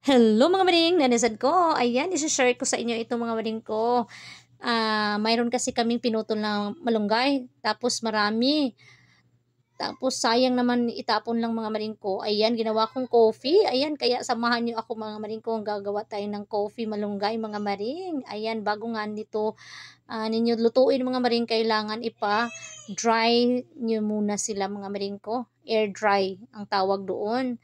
Hello mga maring, nanasan ko. Ayan, isa-share ko sa inyo itong mga maring ko. Mayroon kasi kaming pinutol na malunggay. Tapos marami. Tapos sayang naman itapon lang mga maring ko. Ayan, ginawa kong coffee. Ayan, kaya samahan niyo ako mga maring ko. Gagawa tayo ng coffee malunggay mga maring. Ayan, bago nga nito ninyo lutuin mga maring, kailangan ipa-dry nyo muna sila mga maring ko. Air dry ang tawag doon.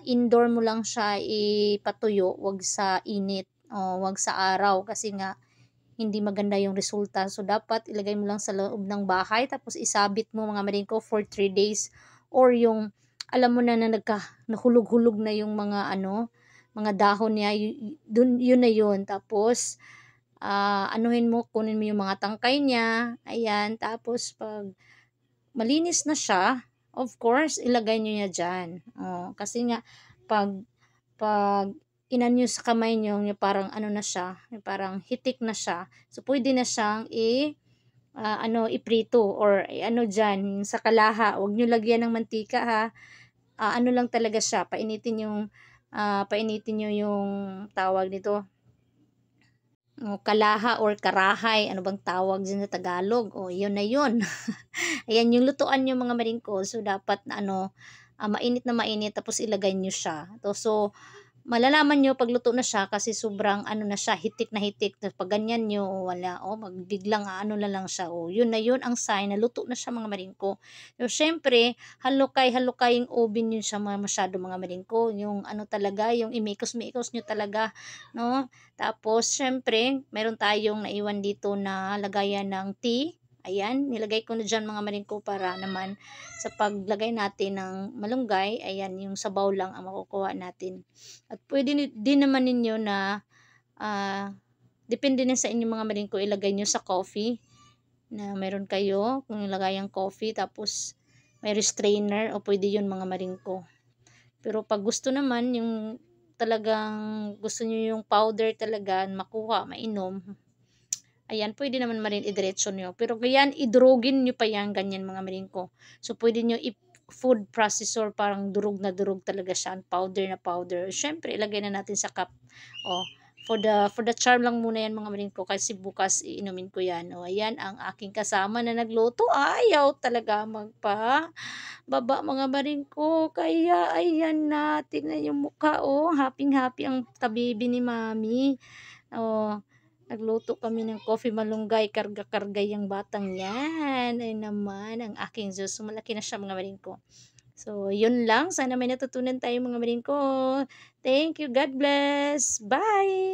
Indoor mo lang siya ipatuyo, wag sa init o wag sa araw kasi nga hindi maganda yung resulta. So dapat ilagay mo lang sa loob ng bahay tapos isabit mo mga maring ko for 3 days, or yung alam mo na nahulog-hulog na yung mga mga dahon niya, dun, yun na yun. Tapos anuhin mo, kunin mo yung mga tangkay niya, ayan, tapos pag malinis na siya, of course, ilagay nyo niya dyan. Kasi nga, pag, pag inan nyo sa kamay nyo, yung parang ano na siya, yung parang hitik na siya, so pwede na siyang iprito or ano dyan, sa kalaha, huwag nyo lagyan ng mantika ha. Ano lang talaga siya, painitin nyo yung tawag nito, kalaha or karahay, ano bang tawag dyan sa Tagalog? Yun na yun. Ayan, yung lutuan yung mga maringko. So, dapat na mainit na mainit, tapos ilagay nyo siya. So, malalaman nyo pag luto na siya kasi sobrang ano na siya, hitik na hitik. Tapos pag ganyan nyo, wala, magbiglang ano na lang siya. Yun na yun ang sign na luto na siya mga maringko. So, syempre, halukay-halukay yung oven yun siya masyado mga maringko. Yung ano talaga, yung imikos-mikos nyo talaga, no? Tapos, syempre, meron tayong naiwan dito na lagayan ng tea. Ayan, nilagay ko na dyan mga maringko para naman sa paglagay natin ng malunggay, ayan, yung sabaw lang ang makukuha natin. At pwede din naman ninyo na, depende na sa inyo mga maringko, ilagay nyo sa coffee, na meron kayo, kung ilagay ang coffee, tapos may restrainer, o pwede yun mga maringko. Pero pag gusto naman, yung talagang gusto nyo yung powder talaga, makuha, mainom, ayan, pwede naman marin idiretso nyo. Pero ganyan, idurugin nyo pa yan, ganyan mga maringko. So, pwede nyo food processor, parang durug na durug talaga siya, powder na powder. Siyempre, ilagay na natin sa cup. For the charm lang muna yan mga maringko, kasi bukas iinumin ko yan. Ayan, ang aking kasama na nagluto, ayaw talaga baba mga maringko. Kaya, ayan na, tingnan yung mukha, happy-happy ang tabibi ni mami. Nagluto kami ng coffee malunggay, karga-karga yung batang yan. Ay naman, ang aking Diyos, malaki na siya mga maringko. So, yun lang. Sana may natutunan tayo mga maringko. Thank you. God bless. Bye!